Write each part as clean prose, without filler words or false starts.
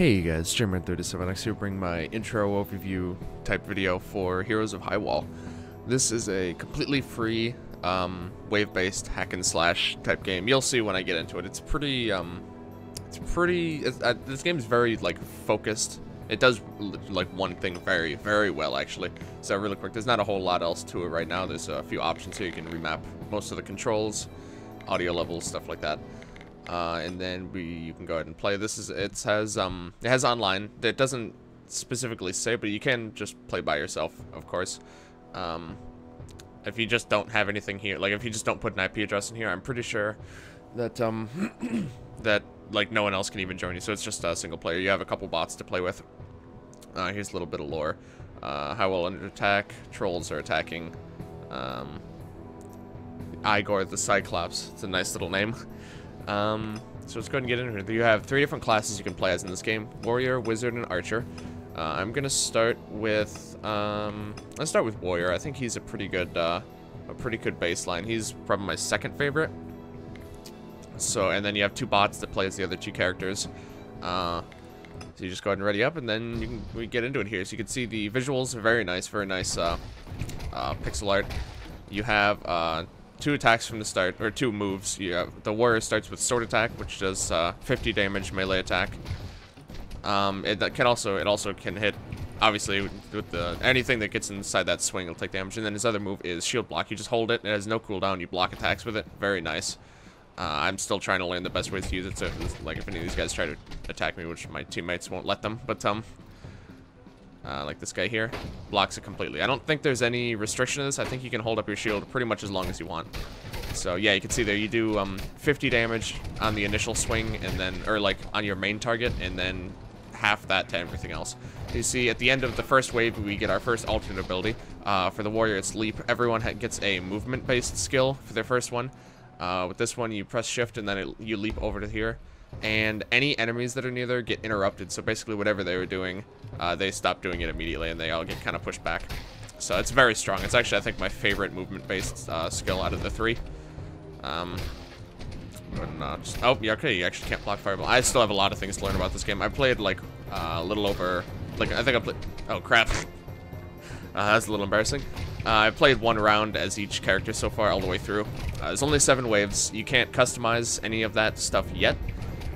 Hey guys, German37X here, bring my intro overview type video for Heroes of Highwall. This is a completely free, wave-based hack and slash type game. You'll see when I get into it. It's pretty, this game is very, like, focused. It does, like, one thing very, very well, actually. So really quick, there's not a whole lot else to it right now. There's a few options here. You can remap most of the controls, audio levels, stuff like that. And then you can go ahead and play. It has online. It doesn't specifically say, but you can just play by yourself, of course. If you just don't have anything here, like if you just don't put an IP address in here, I'm pretty sure that that like no one else can even join you. So it's just a single player. You have a couple bots to play with. Here's a little bit of lore. Highwall under attack. Trolls are attacking. Igor the Cyclops. It's a nice little name. So let's go ahead and get into it. You have 3 different classes you can play as in this game: Warrior, Wizard, and Archer. I'm gonna start with let's start with Warrior. I think he's a pretty good baseline. He's probably my second favorite. So, and then you have 2 bots that play as the other 2 characters. So you just go ahead and ready up, and then we get into it here. So you can see the visuals are very nice pixel art. You have 2 attacks from the start, or 2 moves. You have, the Warrior starts with Sword Attack, which does 50 damage melee attack. It also can hit, obviously, with anything that gets inside that swing will take damage. And then his other move is Shield Block. You just hold it, it has no cooldown, you block attacks with it. Very nice. I'm still trying to learn the best ways to use it, so like if any of these guys try to attack me, which my teammates won't let them, but like this guy here, blocks it completely. I don't think there's any restriction to this. I think you can hold up your shield pretty much as long as you want. So yeah, you can see there you do 50 damage on the initial swing, and then, or like on your main target, and then half that to everything else. You see at the end of the first wave, we get our first alternate ability. For the Warrior, it's Leap. Everyone gets a movement-based skill for their first one. With this one, you press shift, and then you leap over to here. And any enemies that are near there get interrupted. So basically whatever they were doing, they stop doing it immediately, and they all get kind of pushed back. So it's very strong. It's actually, I think, my favorite movement-based skill out of the 3. Oh, yeah, okay, you actually can't block Fireball. I still have a lot of things to learn about this game. I played, like, a little over, like, I think I played, oh, crap. That's a little embarrassing. I've played 1 round as each character so far, all the way through. There's only 7 waves. You can't customize any of that stuff yet.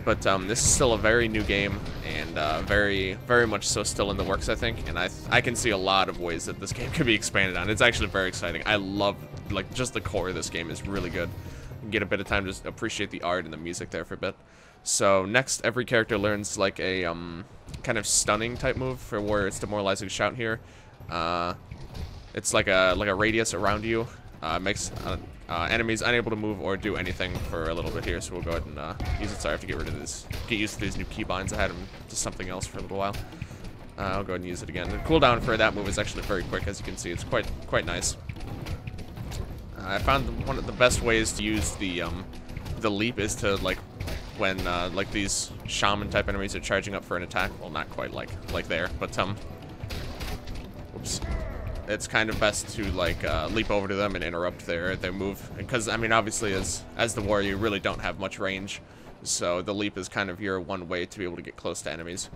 But this is still a very new game, and very, very much so still in the works, I think. And I can see a lot of ways that this game could be expanded on. It's actually very exciting. I love, like, just the core of this game is really good. You can get a bit of time to just appreciate the art and the music there for a bit. So next, every character learns like a kind of stunning type move for where it's demoralizing shout here. It's like a radius around you. Makes enemies unable to move or do anything for a little bit here, so we'll go ahead and use it. Sorry, I have to get rid of this. Get used to these new keybinds. I had them to something else for a little while. I'll go ahead and use it again. The cooldown for that move is actually very quick, as you can see. It's quite nice. I found one of the best ways to use the leap is to, like, when like these shaman type enemies are charging up for an attack. Well, not quite like there, but whoops. It's kind of best to, like, leap over to them and interrupt their move. Because, I mean, obviously, as the Warrior, you really don't have much range. So the leap is kind of your one way to be able to get close to enemies.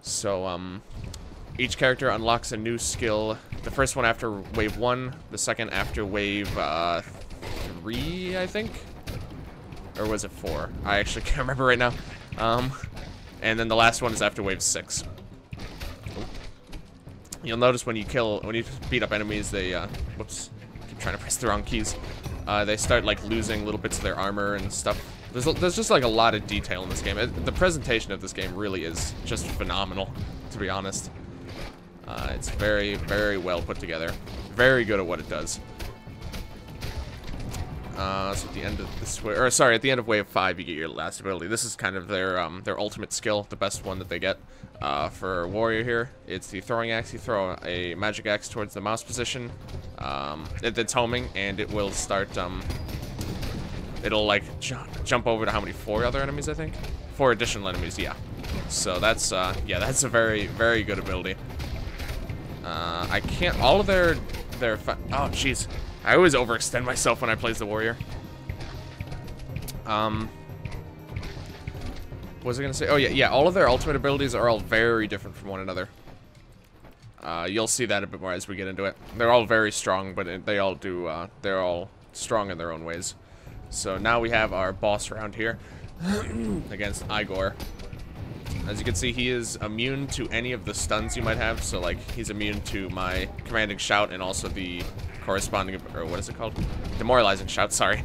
So, each character unlocks a new skill. The first one after wave 1, the second after wave 3, I think? Or was it 4? I actually can't remember right now. And then the last one is after wave 6. You'll notice when you beat up enemies, they, whoops, keep trying to press the wrong keys. They start, like, losing little bits of their armor and stuff. There's just, like, a lot of detail in this game. The presentation of this game really is just phenomenal, to be honest. It's very, very well put together. Very good at what it does. So at the end of this wave, or sorry, at the end of wave 5, you get your last ability. This is kind of their ultimate skill, the best one that they get. For Warrior here, it's the throwing axe. You throw a magic axe towards the mouse position. It's homing, and it will start. It'll like jump over to how many? 4 other enemies, I think. 4 additional enemies, yeah. So that's yeah, that's a very, very good ability. I can't. All of their oh jeez. I always overextend myself when I play as the Warrior. was I gonna say? Oh yeah, all of their ultimate abilities are all very different from one another. You'll see that a bit more as we get into it. They're all very strong, but they all do, they're all strong in their own ways. So now we have our boss round here against Igor. As you can see, he is immune to any of the stuns you might have. So, like, he's immune to my commanding shout and also the corresponding, or what is it called? Demoralizing shout, sorry.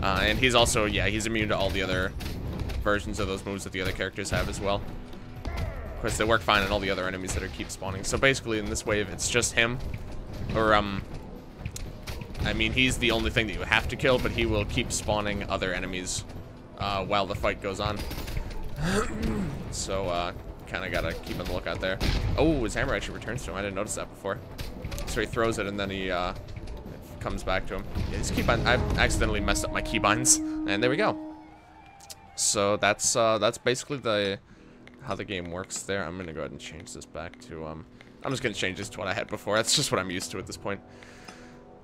And he's also, yeah, he's immune to all the other versions of those moves that the other characters have as well. Of course, they work fine on all the other enemies that are keep spawning. So basically, in this wave, it's just him. Or, I mean, he's the only thing that you have to kill, but he will keep spawning other enemies while the fight goes on. So, kind of gotta keep on the lookout there. Oh, his hammer actually returns to him. I didn't notice that before. So he throws it, and then he comes back to him. Yeah, his keybinds. I've accidentally messed up my keybinds, and there we go. So that's basically how the game works there. I'm gonna go ahead and change this back to I'm just gonna change this to what I had before. That's just what I'm used to at this point.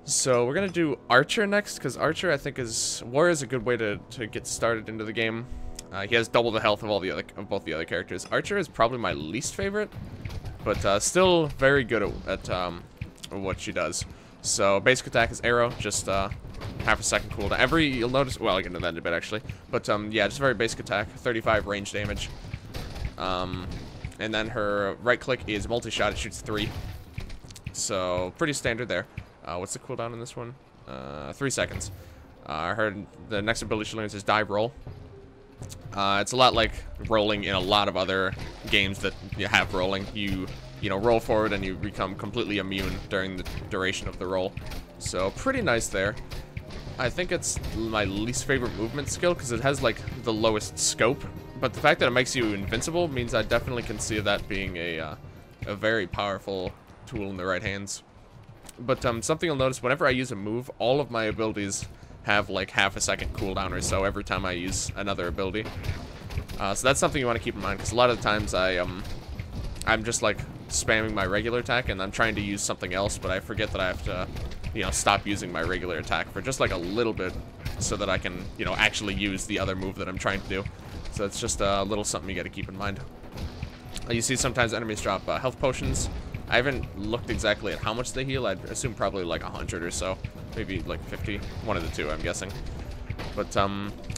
So we're gonna do Archer next, because Archer I think Warrior is a good way to get started into the game. He has double the health of both the other characters. Archer is probably my least favorite, but still very good at what she does. So basic attack is arrow, just half a second cooldown. You'll notice, well, I'll get into that in a bit actually, but yeah, just very basic attack, 35 range damage. And then her right click is multi-shot, it shoots 3. So pretty standard there. What's the cooldown in this one? 3 seconds. The next ability she learns is dive roll. It's a lot like rolling in a lot of other games that you have rolling. You know, roll forward and you become completely immune during the duration of the roll. So pretty nice there. I think it's my least favorite movement skill because it has like the lowest scope. But the fact that it makes you invincible means I definitely can see that being a very powerful tool in the right hands. But something you'll notice, whenever I use a move, all of my abilities have like half a second cooldown or so every time I use another ability. So that's something you want to keep in mind, because a lot of the times I'm just like spamming my regular attack and I'm trying to use something else, but I forget that I have to, you know, stop using my regular attack for just like a little bit so that I can, you know, actually use the other move that I'm trying to do. So it's just a little something you got to keep in mind. You see sometimes enemies drop health potions. I haven't looked exactly at how much they heal. I'd assume probably like 100 or so. Maybe like 50. One of the two, I'm guessing. But,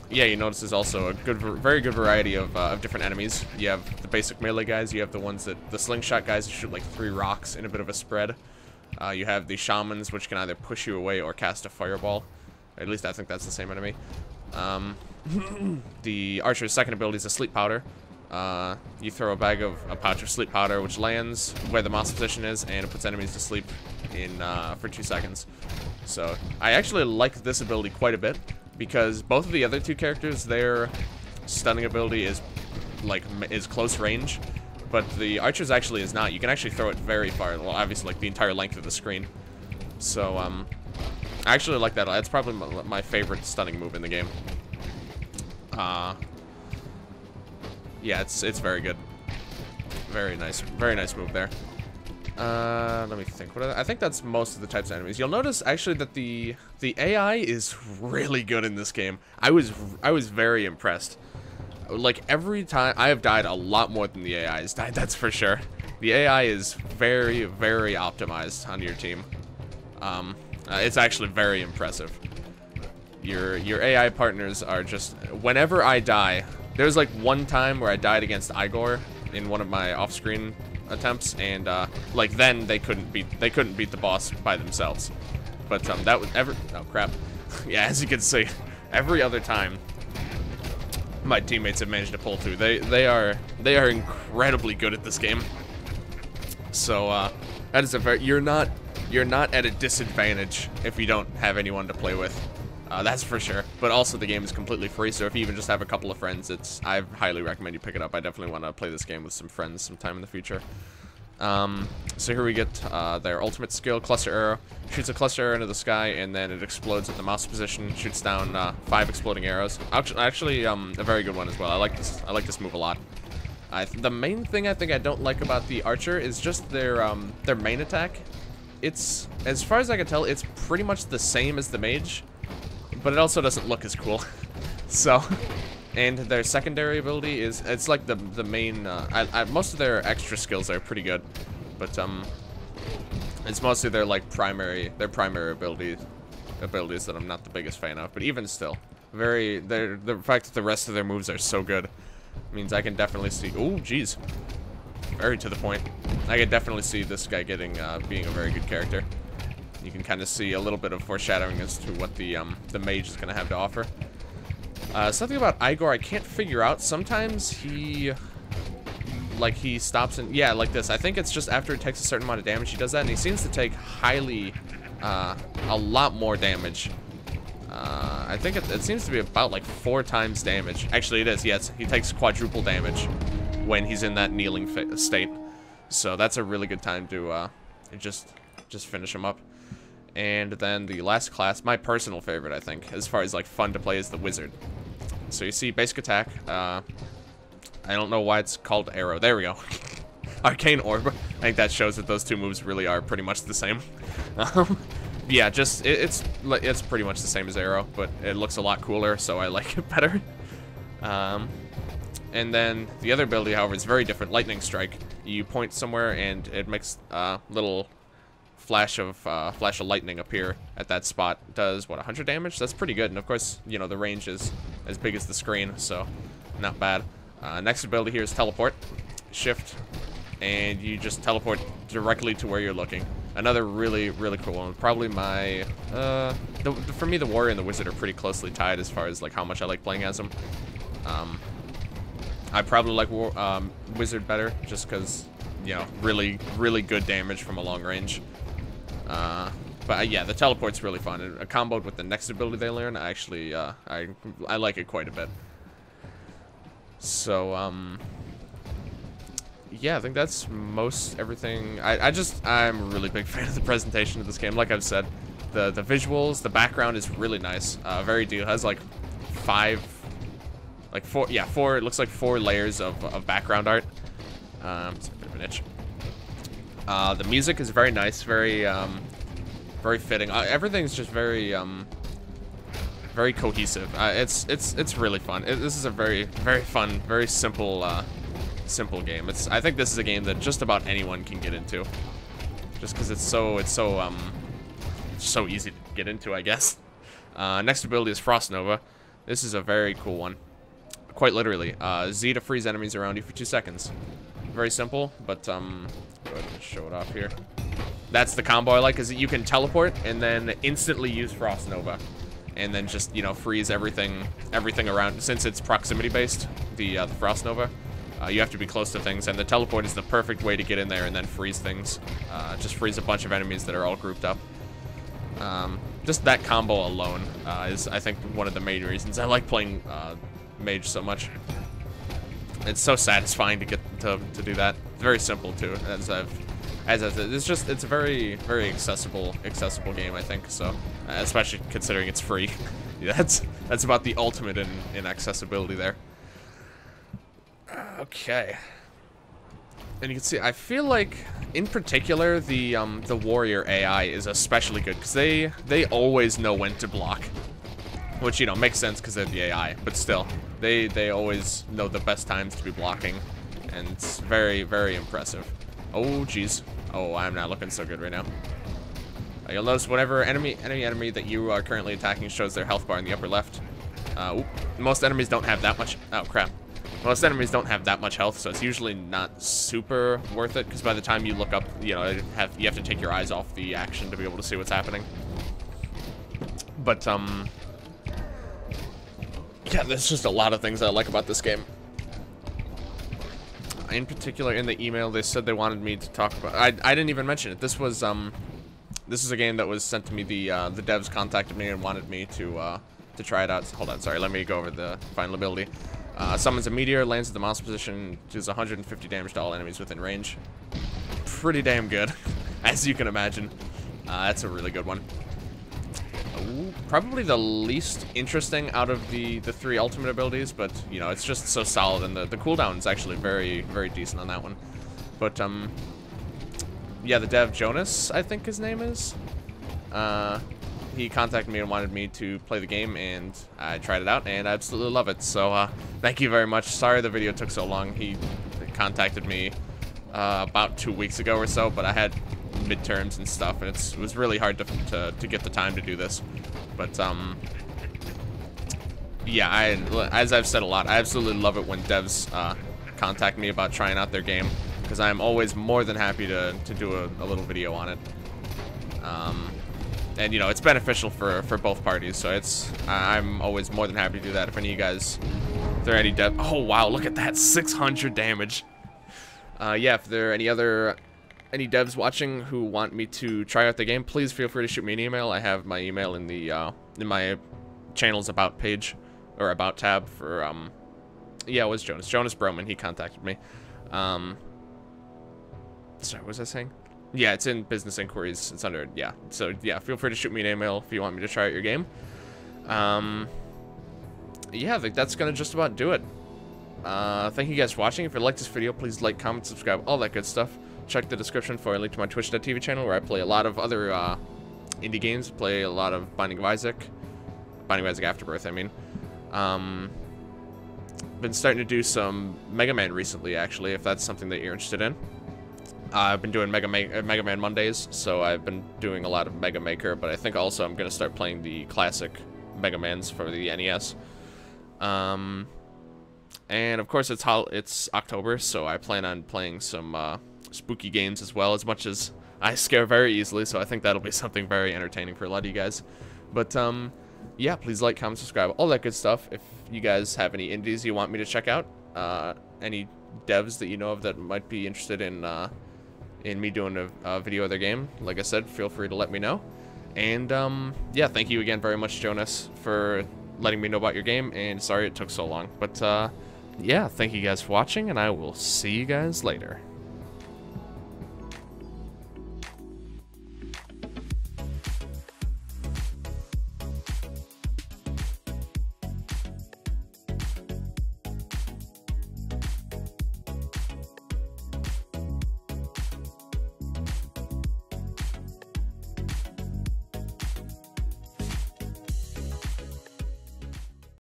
yeah, you notice there's also a very good variety of different enemies. You have the basic melee guys. You have the ones the slingshot guys who shoot like 3 rocks in a bit of a spread. You have the shamans, which can either push you away or cast a fireball. At least I think that's the same enemy. The archer's second ability is a sleep powder. You throw a pouch of sleep powder, which lands where the mouse position is, and it puts enemies to sleep for 2 seconds. So I actually like this ability quite a bit, because both of the other 2 characters, their stunning ability is close range, but the archer's actually is not. You can actually throw it very far, well, obviously like the entire length of the screen. So I actually like that. That's probably my favorite stunning move in the game. Yeah, it's very good. Very nice move there. Let me think. I think that's most of the types of enemies. You'll notice actually that the AI is really good in this game. I was very impressed. Like every time I have died a lot more than the AI has died, that's for sure. The AI is very optimized on your team. It's actually very impressive. Your AI partners are just, whenever I die, there's like one time where I died against Igor in one of my off-screen attempts, and like then they couldn't beat the boss by themselves. But that was oh crap. Yeah, as you can see, every other time my teammates have managed to pull through. They are incredibly good at this game. So that is you're not at a disadvantage if you don't have anyone to play with. That's for sure. But also the game is completely free, so if you even just have a couple of friends, I highly recommend you pick it up. I definitely want to play this game with some friends sometime in the future. So here we get their ultimate skill, Cluster Arrow. Shoots a cluster arrow into the sky, and then it explodes at the mouse position, shoots down 5 exploding arrows. Actually, a very good one as well. I like this move a lot. The main thing I think I don't like about the archer is just their main attack. It's, as far as I can tell, it's pretty much the same as the mage, but it also doesn't look as cool. So And their secondary ability is, it's like the main, most of their extra skills are pretty good, but it's mostly their like primary abilities that I'm not the biggest fan of. But even still, the fact that the rest of their moves are so good means I can definitely see. Oh, jeez, very to the point. I can definitely see this guy getting being a very good character. You can kind of see a little bit of foreshadowing as to what the mage is going to have to offer. Something about Igor I can't figure out. Sometimes he stops and, yeah, like this. I think it's just after it takes a certain amount of damage he does that, and he seems to take a lot more damage. I think it seems to be about like 4 times damage. Actually, it is, yes. He takes quadruple damage when he's in that kneeling state. So that's a really good time to just finish him up. And then the last class, my personal favorite, I think, as far as like fun to play, is the wizard. So you see basic attack. I don't know why it's called arrow. There we go. Arcane orb. I think that shows that those two moves really are pretty much the same. Yeah, just it's pretty much the same as arrow, but it looks a lot cooler, so I like it better. And then the other ability, however, is very different. Lightning strike. You point somewhere and it makes little flash of lightning appear at that spot. Does what, 100 damage? That's pretty good. And of course, you know, the range is as big as the screen, so not bad. Next ability here is teleport. Shift, and you just teleport directly to where you're looking. Another really cool one. Probably my for me, the warrior and the wizard are pretty closely tied as far as like how much I like playing as them. I probably like wizard better just because, you know, really good damage from a long range. But yeah, the teleport's really fun. And comboed with the next ability they learn, I actually I like it quite a bit. So yeah, I think that's most everything. I'm a really big fan of the presentation of this game. Like I've said, the visuals, the background is really nice. Very deal. It has like four. It looks like 4 layers of background art. It's a bit of an itch. The music is very nice, very fitting. Everything's just very cohesive. It's really fun. This is a very fun, very simple game. I think this is a game that just about anyone can get into, just because it's so easy to get into, I guess. Next ability is Frost Nova. This is a very cool one. Quite literally, Z to freeze enemies around you for 2 seconds. Very simple, but go ahead and show it off here. That's the combo I like, is that you can teleport and then instantly use Frost Nova, and then just, you know, freeze everything around. Since it's proximity based, the Frost Nova, you have to be close to things, and the teleport is the perfect way to get in there and then freeze things. Just freeze a bunch of enemies that are all grouped up. Just that combo alone is, I think, one of the main reasons I like playing mage so much. It's so satisfying to get to do that. It's very simple too, it's a very accessible game, I think. So especially considering it's free. Yeah, that's about the ultimate in accessibility there. Okay. And you can see, I feel like, in particular, the warrior AI is especially good, because they always know when to block. Which, you know, makes sense because they're the AI, but still, they always know the best times to be blocking, and it's very impressive. Oh, jeez. Oh, I'm not looking so good right now. You'll notice whenever enemy that you are currently attacking shows their health bar in the upper left. Most enemies don't have that much. Oh, crap. Most enemies don't have that much health, so it's usually not super worth it, because by the time you look up, you know, you have to take your eyes off the action to be able to see what's happening. But, yeah, there's just a lot of things I like about this game. In particular, in the email, they said they wanted me to talk about... I didn't even mention it. This was a game that was sent to me. The devs contacted me and wanted me to try it out. Hold on, sorry. Let me go over the final ability. Summons a meteor, lands at the mouse position, does 150 damage to all enemies within range. Pretty damn good, as you can imagine. That's a really good one. Ooh, probably the least interesting out of the 3 ultimate abilities, but, you know, it's just so solid, and the cooldown is actually very decent on that one. But, yeah, the dev, Jonas, I think his name is. he contacted me and wanted me to play the game, and I tried it out, and I absolutely love it. So thank you very much. Sorry the video took so long. He contacted me about 2 weeks ago or so, but I had midterms and stuff, and it was really hard to get the time to do this. But yeah, as I've said a lot, I absolutely love it when devs contact me about trying out their game, because I'm always more than happy to do a little video on it. And you know, it's beneficial for both parties, so I'm always more than happy to do that. If any of you guys, if there are any dev, oh wow, look at that, 600 damage. Yeah, if there are any devs watching who want me to try out the game, please feel free to shoot me an email. I have my email in the in my channel's about page, or about tab for yeah, it was Jonas Broman. He contacted me. Sorry, what was I saying? Yeah, it's in business inquiries. It's under, yeah. So yeah, feel free to shoot me an email if you want me to try out your game. Yeah, I think that's gonna just about do it. Thank you guys for watching. If you like this video, please like, comment, subscribe, all that good stuff. Check the description for a link to my twitch.tv channel, where I play a lot of other indie games. Play a lot of Binding of Isaac Afterbirth, I mean. Been starting to do some Mega Man recently, actually, if that's something that you're interested in. I've been doing Mega Man Mondays, so I've been doing a lot of Mega Maker, but I think also I'm going to start playing the classic Mega Mans for the NES. And of course it's October, so I plan on playing some spooky games as well, as much as I scare very easily, so I think that'll be something very entertaining for a lot of you guys. But yeah, please like, comment, subscribe, all that good stuff. If you guys have any indies you want me to check out, any devs that you know of that might be interested in me doing a video of their game, like I said, feel free to let me know. And yeah, thank you again very much, Jonas, for letting me know about your game, and sorry it took so long. But yeah, thank you guys for watching, and I will see you guys later.